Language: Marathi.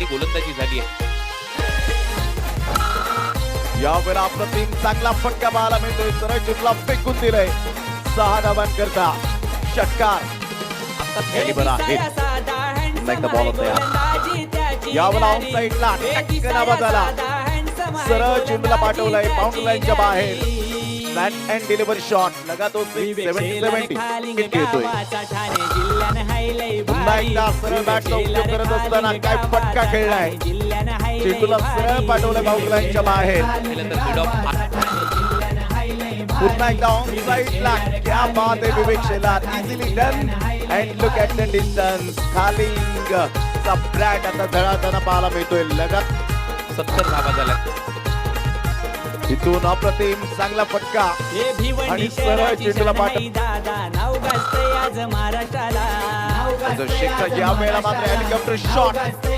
चांगली गोलंदाजी झाली आहे. यावेळेला अप्रतिम चांगला फटका पाहायला मिळतोय. सरळ चेंडूला फेकून दिलंय. 6 धावांकरता षटकार. आता खेळी बरं आहे. पुन्हा एकदा बॉल होता यावेळेला ऑफ साईडला टक्कन आवाज आला. सरळ चेंडूला पाठवलंय बाउंड्री लाईनच्या बाहेर. स्लॅट अँड डिलिव्हरी शॉट लगा तो 70 हिट घेतोय. पुन्हा एकदा सरळ बॅटचा उपयोग करत असताना काय फटका खेळलाय. चेंडूला सरळ पाठवलंय बाउंड्री लाईनच्या बाहेर. पुन्हा एकदा ऑन साइडला. क्या बात आहे Vivek Shelar. Easily done and look at the distance. खालिंग चा ब्रॅट आता झळाळताना पाहायला मिळतोय. लगत 70 धावा झाल्या. इथून अप्रतिम चांगला फटका आणि सरळ चेंडूला पाठव. शेखर या वेळेला मात्र हेलिकॉप्टर शॉट.